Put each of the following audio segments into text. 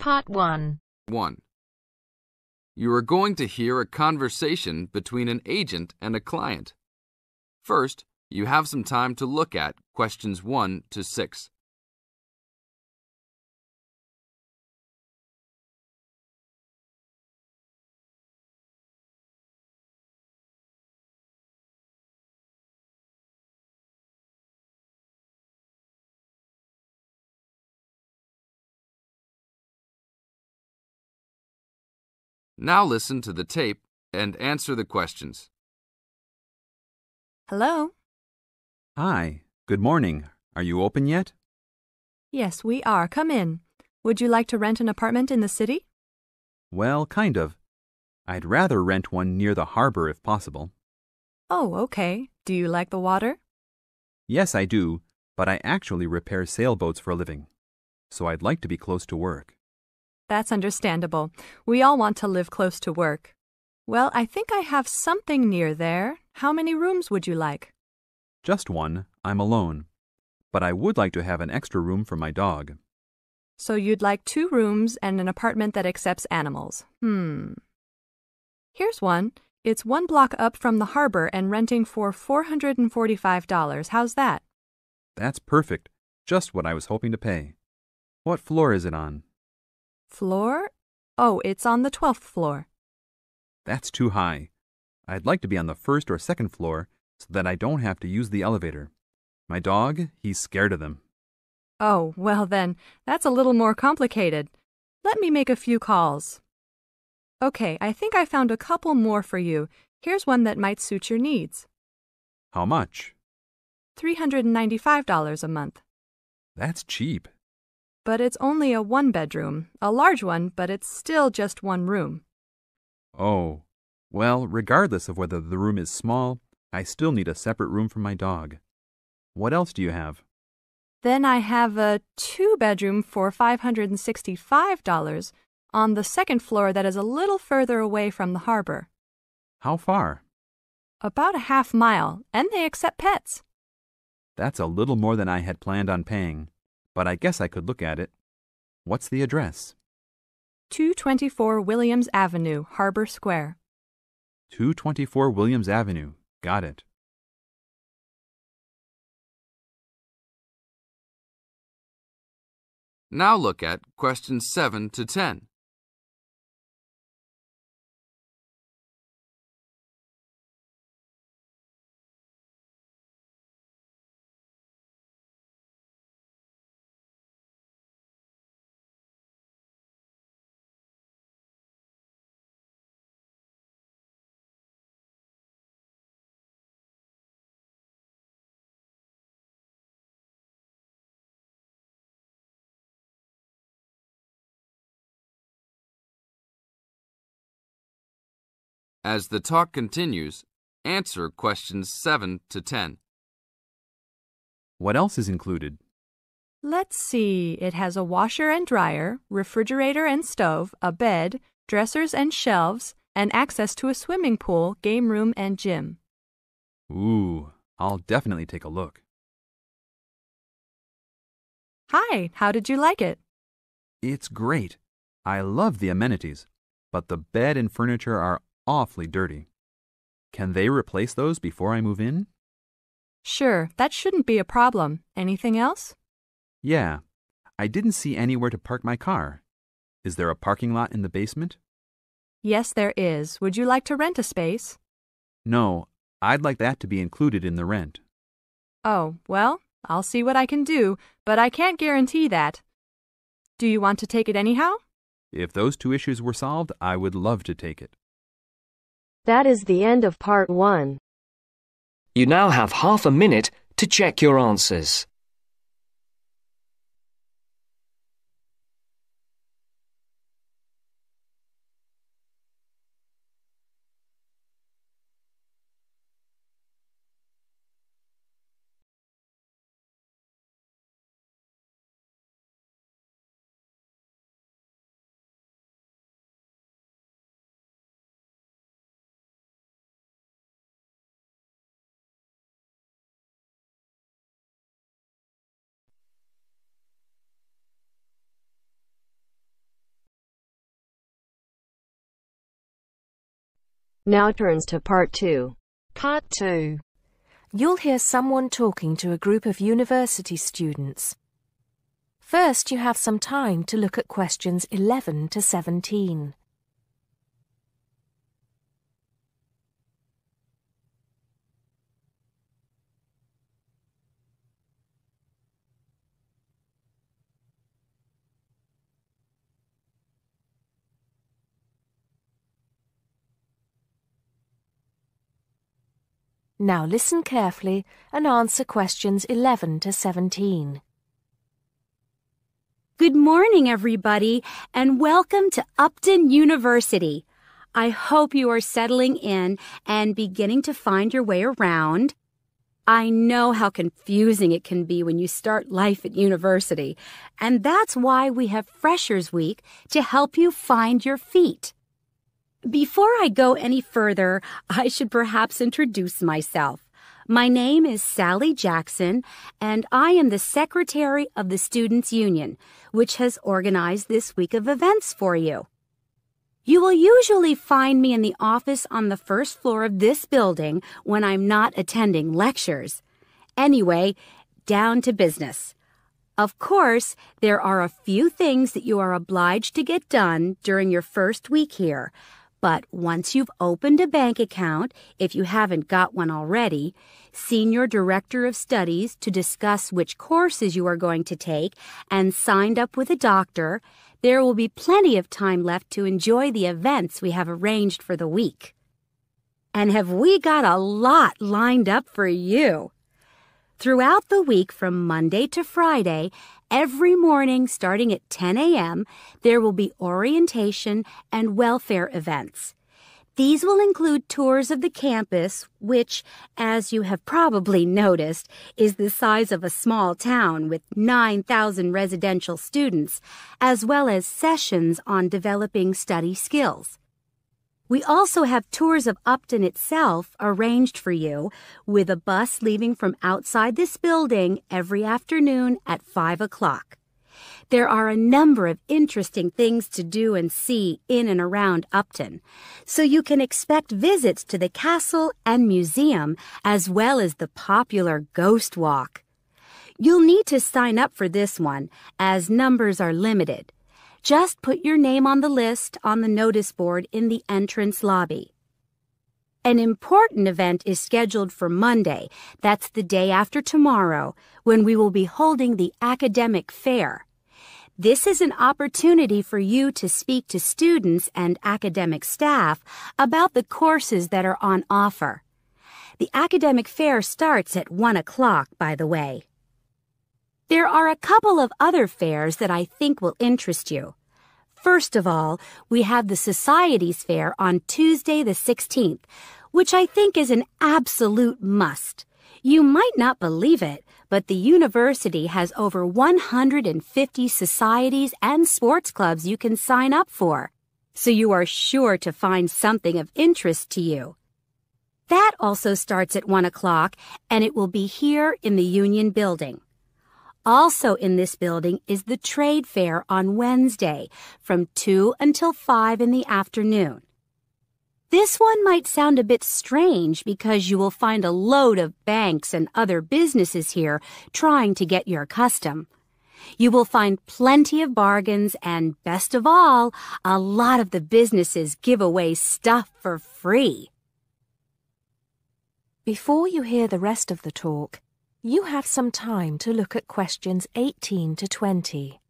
Part 1. 1. You are going to hear a conversation between an agent and a client. First, you have some time to look at questions 1 to 6. Now listen to the tape and answer the questions. Hello? Hi, good morning. Are you open yet? Yes, we are. Come in. Would you like to rent an apartment in the city? Well, kind of. I'd rather rent one near the harbor if possible. Oh, okay. Do you like the water? Yes, I do, but I actually repair sailboats for a living, so I'd like to be close to work. That's understandable. We all want to live close to work. Well, I think I have something near there. How many rooms would you like? Just one. I'm alone. But I would like to have an extra room for my dog. So you'd like 2 rooms and an apartment that accepts animals. Here's one. It's 1 block up from the harbor and renting for $445. How's that? That's perfect. Just what I was hoping to pay. What floor is it on? Floor? Oh, it's on the 12th floor. That's too high. I'd like to be on the 1st or 2nd floor so that I don't have to use the elevator. My dog, he's scared of them. Oh, well then, that's a little more complicated. Let me make a few calls. Okay, I think I found a couple more for you. Here's one that might suit your needs. How much? $395 a month. That's cheap. But it's only a 1-bedroom, a large one, but it's still just 1 room. Oh, well, regardless of whether the room is small, I still need a separate room for my dog. What else do you have? Then I have a 2-bedroom for $565 on the 2nd floor that is a little further away from the harbor. How far? About a half mile, and they accept pets. That's a little more than I had planned on paying, but I guess I could look at it. What's the address? 224 Williams Avenue, Harbor Square. 224 Williams Avenue. Got it. Now look at questions 7 to 10. As the talk continues, answer questions 7 to 10. What else is included? Let's see, it has a washer and dryer, refrigerator and stove, a bed, dressers and shelves, and access to a swimming pool, game room, and gym. Ooh, I'll definitely take a look. Hi, how did you like it? It's great. I love the amenities, but the bed and furniture are awfully dirty. Can they replace those before I move in? Sure, that shouldn't be a problem. Anything else? Yeah, I didn't see anywhere to park my car. Is there a parking lot in the basement? Yes, there is. Would you like to rent a space? No, I'd like that to be included in the rent. Oh, well, I'll see what I can do, but I can't guarantee that. Do you want to take it anyhow? If those 2 issues were solved, I would love to take it. That is the end of Part 1. You now have half a minute to check your answers. Now turns to Part 2. Part 2. You'll hear someone talking to a group of university students. First, you have some time to look at questions 11 to 17. Now listen carefully and answer questions 11 to 17. Good morning, everybody, and welcome to Upton University. I hope you are settling in and beginning to find your way around. I know how confusing it can be when you start life at university, and that's why we have Freshers Week to help you find your feet. Before I go any further, I should perhaps introduce myself. My name is Sally Jackson, and I am the Secretary of the Students' Union, which has organized this week of events for you. You will usually find me in the office on the first floor of this building when I'm not attending lectures. Anyway, down to business. Of course, there are a few things that you are obliged to get done during your first week here. But once you've opened a bank account, if you haven't got one already, seen your director of studies to discuss which courses you are going to take, and signed up with a doctor, there will be plenty of time left to enjoy the events we have arranged for the week. And have we got a lot lined up for you? Throughout the week from Monday to Friday, every morning starting at 10 a.m., there will be orientation and welfare events. These will include tours of the campus, which, as you have probably noticed, is the size of a small town with 9,000 residential students, as well as sessions on developing study skills. We also have tours of Upton itself arranged for you, with a bus leaving from outside this building every afternoon at 5 o'clock. There are a number of interesting things to do and see in and around Upton, so you can expect visits to the castle and museum as well as the popular Ghost Walk. You'll need to sign up for this one, as numbers are limited. Just put your name on the list on the notice board in the entrance lobby. An important event is scheduled for Monday, that's the day after tomorrow, when we will be holding the academic fair. This is an opportunity for you to speak to students and academic staff about the courses that are on offer. The academic fair starts at 1 o'clock, by the way. There are a couple of other fairs that I think will interest you. First of all, we have the Societies Fair on Tuesday the 16th, which I think is an absolute must. You might not believe it, but the university has over 150 societies and sports clubs you can sign up for, so you are sure to find something of interest to you. That also starts at 1 o'clock, and it will be here in the Union Building. Also in this building is the Trade Fair on Wednesday from 2 until 5 in the afternoon. This one might sound a bit strange because you will find a load of banks and other businesses here trying to get your custom. You will find plenty of bargains and, best of all, a lot of the businesses give away stuff for free. Before you hear the rest of the talk, you have some time to look at questions 18 to 20.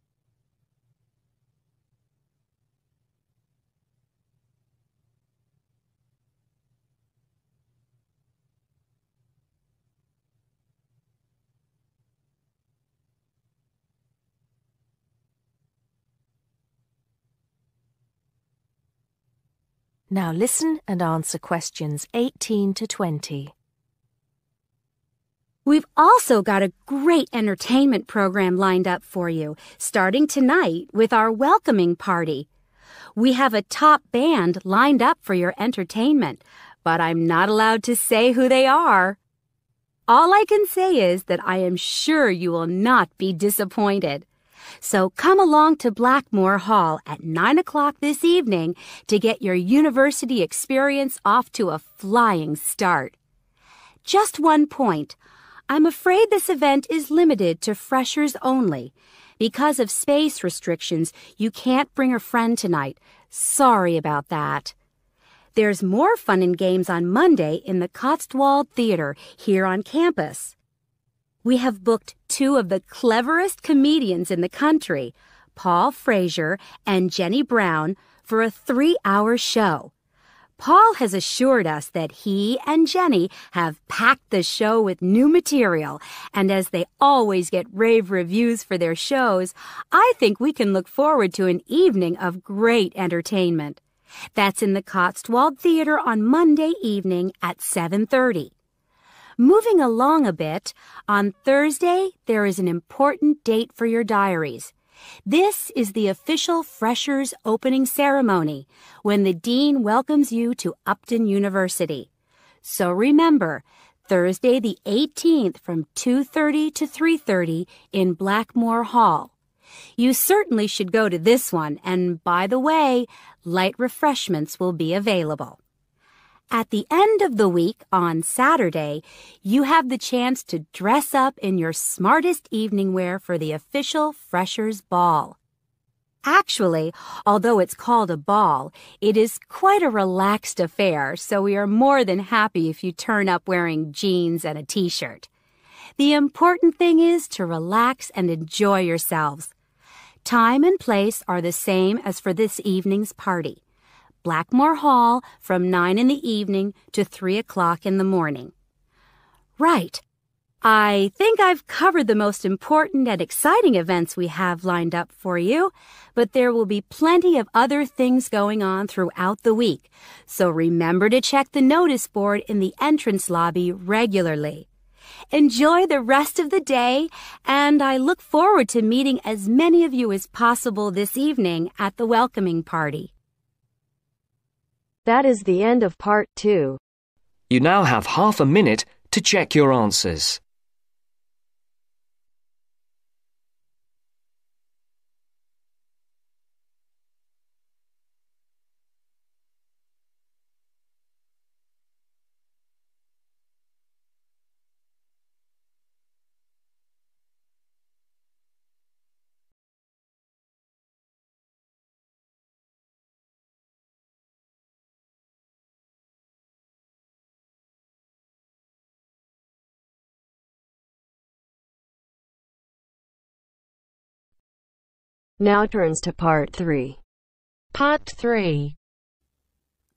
Now listen and answer questions 18 to 20. We've also got a great entertainment program lined up for you, starting tonight with our welcoming party. We have a top band lined up for your entertainment, but I'm not allowed to say who they are. All I can say is that I am sure you will not be disappointed. So come along to Blackmore Hall at 9 o'clock this evening to get your university experience off to a flying start. Just one point. I'm afraid this event is limited to freshers only. Because of space restrictions, you can't bring a friend tonight. Sorry about that. There's more fun and games on Monday in the Cotswold Theater here on campus. We have booked two of the cleverest comedians in the country, Paul Frazier and Jenny Brown, for a 3-hour show. Paul has assured us that he and Jenny have packed the show with new material, and as they always get rave reviews for their shows, I think we can look forward to an evening of great entertainment. That's in the Cotswold Theater on Monday evening at 7:30. Moving along a bit, on Thursday there is an important date for your diaries. This is the official Freshers Opening Ceremony, when the Dean welcomes you to Upton University. So remember, Thursday the 18th from 2:30 to 3:30 in Blackmore Hall. You certainly should go to this one, and by the way, light refreshments will be available. At the end of the week, on Saturday, you have the chance to dress up in your smartest evening wear for the official Freshers' Ball. Actually, although it's called a ball, it is quite a relaxed affair, so we are more than happy if you turn up wearing jeans and a t-shirt. The important thing is to relax and enjoy yourselves. Time and place are the same as for this evening's party. Blackmore Hall from 9 in the evening to 3 o'clock in the morning. Right. I think I've covered the most important and exciting events we have lined up for you, but there will be plenty of other things going on throughout the week, so remember to check the notice board in the entrance lobby regularly. Enjoy the rest of the day, and I look forward to meeting as many of you as possible this evening at the welcoming party. That is the end of part 2. You now have half a minute to check your answers. Now turns to part 3. Part 3.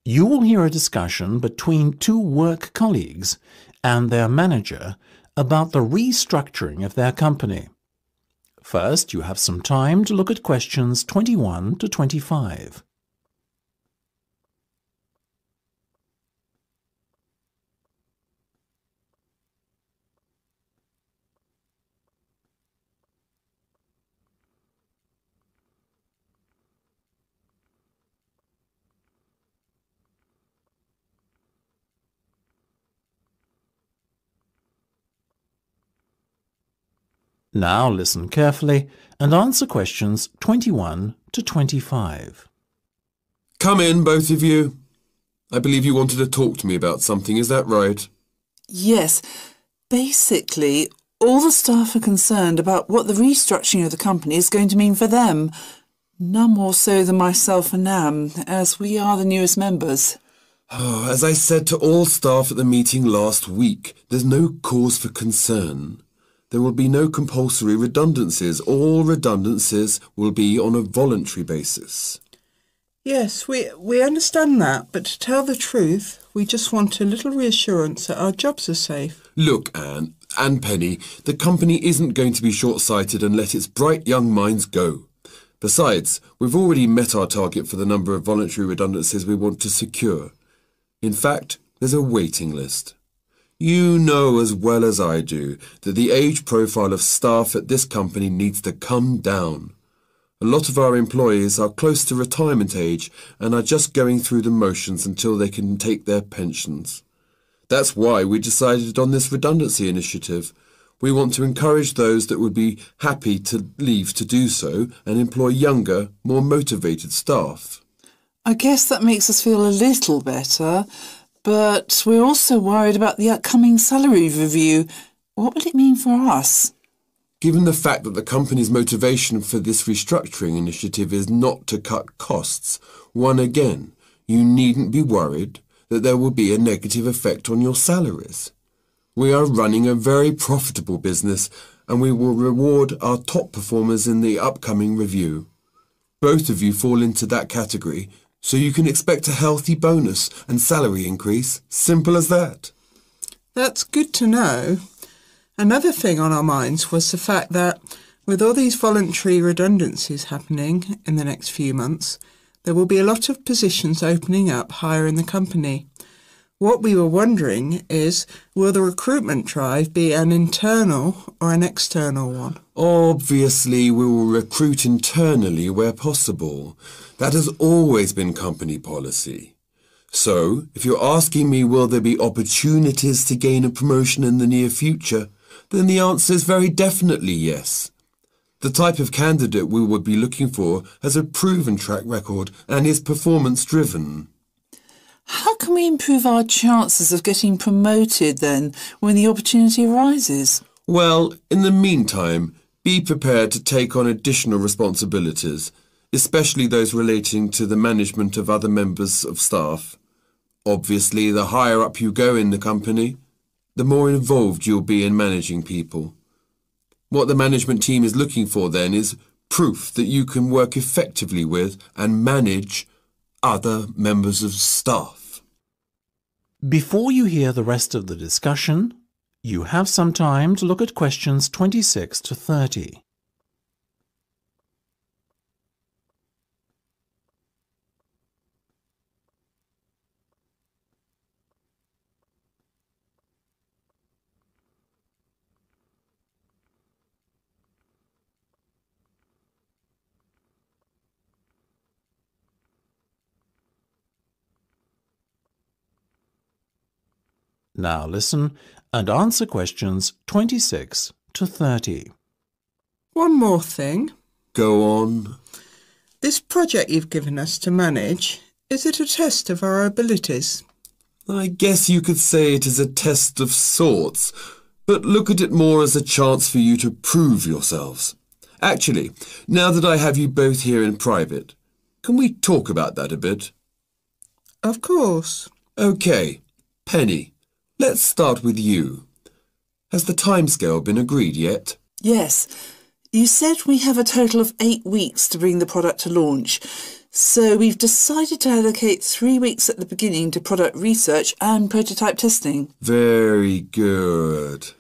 You will hear a discussion between two work colleagues and their manager about the restructuring of their company. First, you have some time to look at questions 21 to 25. Now listen carefully and answer questions 21 to 25. Come in, both of you. I believe you wanted to talk to me about something, is that right? Yes. Basically, all the staff are concerned about what the restructuring of the company is going to mean for them. None more so than myself and Nam, as we are the newest members. As I said to all staff at the meeting last week, there's no cause for concern. There will be no compulsory redundancies. All redundancies will be on a voluntary basis. Yes, we understand that, but to tell the truth, we just want a little reassurance that our jobs are safe. Look, Anne and Penny, the company isn't going to be short-sighted and let its bright young minds go. Besides, we've already met our target for the number of voluntary redundancies we want to secure. In fact, there's a waiting list. You know as well as I do that the age profile of staff at this company needs to come down. A lot of our employees are close to retirement age and are just going through the motions until they can take their pensions. That's why we decided on this redundancy initiative. We want to encourage those that would be happy to leave to do so and employ younger, more motivated staff. I guess that makes us feel a little better, but we're also worried about the upcoming salary review. What will it mean for us? Given the fact that the company's motivation for this restructuring initiative is not to cut costs, you needn't be worried that there will be a negative effect on your salaries. We are running a very profitable business and we will reward our top performers in the upcoming review. Both of you fall into that category, so you can expect a healthy bonus and salary increase. Simple as that. That's good to know. Another thing on our minds was the fact that with all these voluntary redundancies happening in the next few months, there will be a lot of positions opening up higher in the company. What we were wondering is, will the recruitment drive be an internal or an external one? Obviously, we will recruit internally where possible. That has always been company policy. So, if you're asking me will there be opportunities to gain a promotion in the near future, then the answer is very definitely yes. The type of candidate we would be looking for has a proven track record and is performance-driven. How can we improve our chances of getting promoted then when the opportunity arises? Well, in the meantime, be prepared to take on additional responsibilities, especially those relating to the management of other members of staff. Obviously, the higher up you go in the company, the more involved you'll be in managing people. What the management team is looking for then is proof that you can work effectively with and manage other members of staff. Before you hear the rest of the discussion, you have some time to look at questions 26 to 30. Now listen and answer questions 26 to 30. One more thing. Go on. This project you've given us to manage, is it a test of our abilities? I guess you could say it is a test of sorts, but look at it more as a chance for you to prove yourselves. Actually, now that I have you both here in private, can we talk about that a bit? Of course. OK, Penny. Let's start with you. Has the timescale been agreed yet? Yes. You said we have a total of 8 weeks to bring the product to launch. So we've decided to allocate 3 weeks at the beginning to product research and prototype testing. Very good.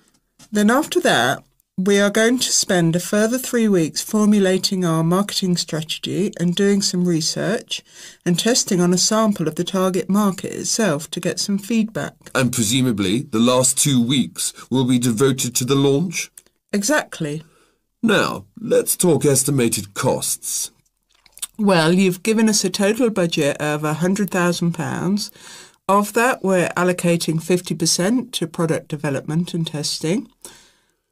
Then after that, we are going to spend a further 3 weeks formulating our marketing strategy and doing some research and testing on a sample of the target market itself to get some feedback. And presumably the last 2 weeks will be devoted to the launch? Exactly. Now, let's talk estimated costs. Well, you've given us a total budget of £100,000. Of that, we're allocating 50% to product development and testing,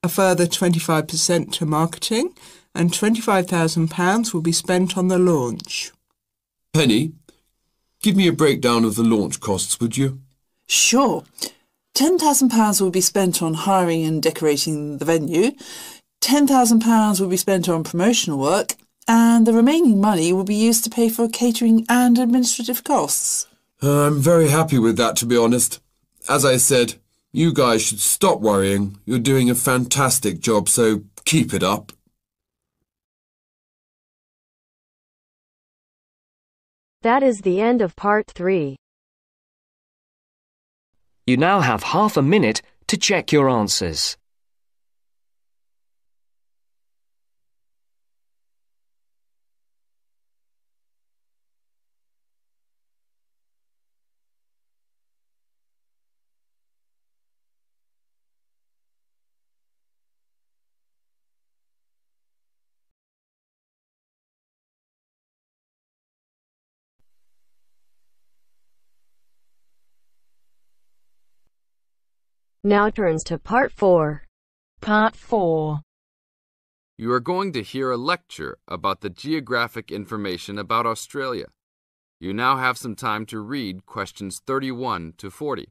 a further 25% to marketing, and £25,000 will be spent on the launch. Penny, give me a breakdown of the launch costs, would you? Sure. £10,000 will be spent on hiring and decorating the venue, £10,000 will be spent on promotional work, and the remaining money will be used to pay for catering and administrative costs. I'm very happy with that, to be honest. As I said, you guys should stop worrying. You're doing a fantastic job, so keep it up. That is the end of part 3. You now have half a minute to check your answers. Now turns to part 4. Part 4. You are going to hear a lecture about the geographic information about Australia. You now have some time to read questions 31 to 40.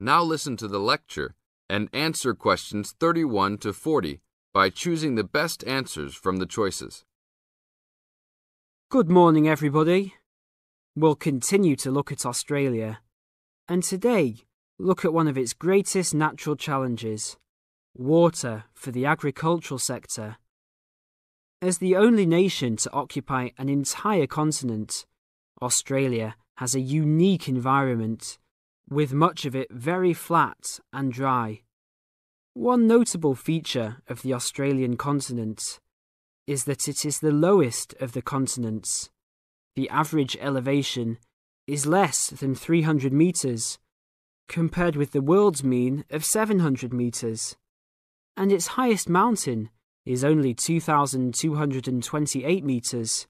Now listen to the lecture and answer questions 31 to 40 by choosing the best answers from the choices. Good morning, everybody. We'll continue to look at Australia, and today look at one of its greatest natural challenges, water for the agricultural sector. As the only nation to occupy an entire continent, Australia has a unique environment, with much of it very flat and dry. One notable feature of the Australian continent is that it is the lowest of the continents. The average elevation is less than 300 metres, compared with the world's mean of 700 metres, and its highest mountain is only 2,228 metres,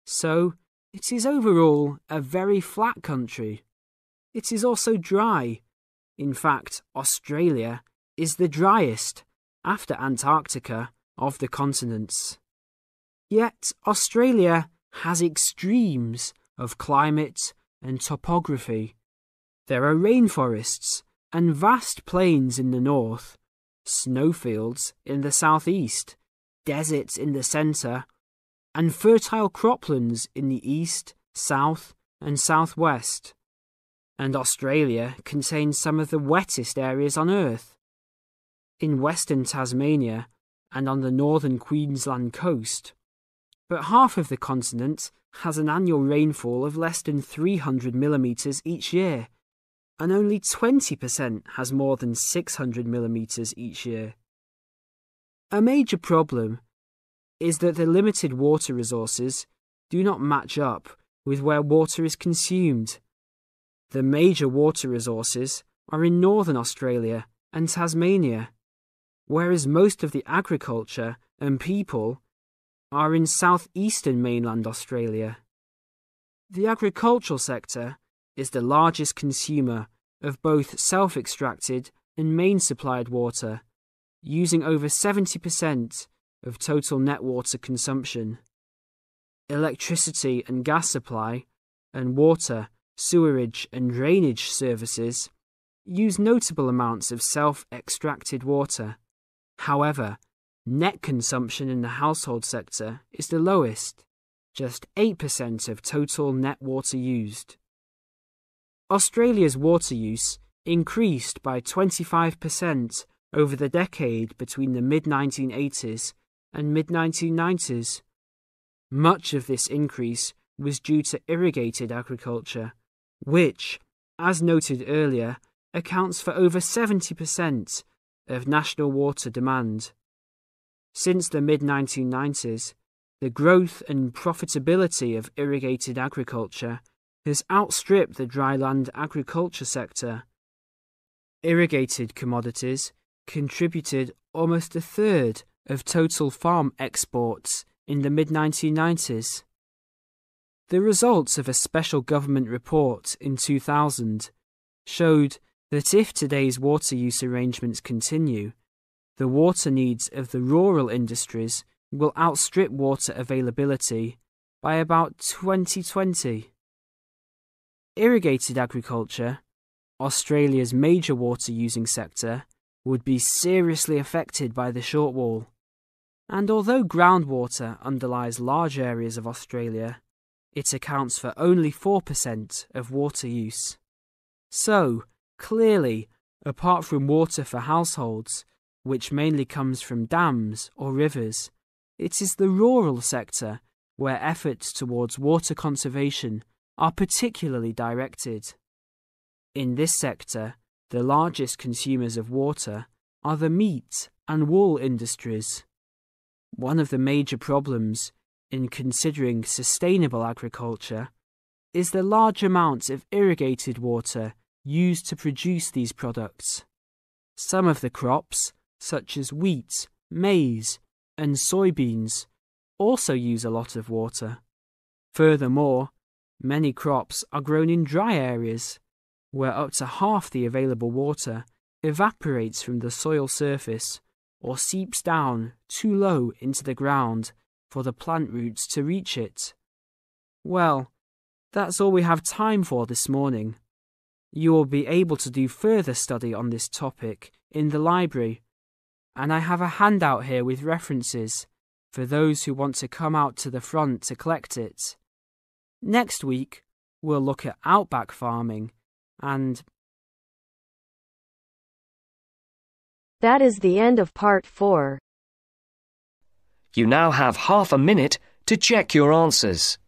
so it is overall a very flat country. It is also dry. In fact, Australia is the driest, after Antarctica, of the continents. Yet Australia has extremes of climate and topography. There are rainforests and vast plains in the north, snowfields in the southeast, deserts in the centre, and fertile croplands in the east, south, and southwest. And Australia contains some of the wettest areas on Earth. In western Tasmania and on the northern Queensland coast. But half of the continent has an annual rainfall of less than 300 millimetres each year, and only 20% has more than 600 millimetres each year. A major problem is that the limited water resources do not match up with where water is consumed. The major water resources are in northern Australia and Tasmania, whereas most of the agriculture and people are in southeastern mainland Australia. The agricultural sector is the largest consumer of both self-extracted and main-supplied water, using over 70% of total net water consumption. Electricity and gas supply, and water, sewerage and drainage services use notable amounts of self-extracted water. However, net consumption in the household sector is the lowest, just 8% of total net water used. Australia's water use increased by 25% over the decade between the mid-1980s and mid-1990s. Much of this increase was due to irrigated agriculture, which, as noted earlier, accounts for over 70% of national water demand. Since the mid-1990s, the growth and profitability of irrigated agriculture has outstripped the dryland agriculture sector. Irrigated commodities contributed almost a third of total farm exports in the mid-1990s. The results of a special government report in 2000 showed that if today's water use arrangements continue, the water needs of the rural industries will outstrip water availability by about 2020. Irrigated agriculture, Australia's major water-using sector, would be seriously affected by the shortfall. And although groundwater underlies large areas of Australia, it accounts for only 4% of water use. So, clearly, apart from water for households, which mainly comes from dams or rivers, it is the rural sector where efforts towards water conservation are particularly directed. In this sector, the largest consumers of water are the meat and wool industries. One of the major problems in considering sustainable agriculture is the large amounts of irrigated water used to produce these products. Some of the crops, such as wheat, maize, and soybeans, also use a lot of water. Furthermore, many crops are grown in dry areas, where up to half the available water evaporates from the soil surface or seeps down too low into the ground for the plant roots to reach it. Well, that's all we have time for this morning. You will be able to do further study on this topic in the library, and I have a handout here with references for those who want to come out to the front to collect it. Next week, we'll look at outback farming and... That is the end of part 4. You now have half a minute to check your answers.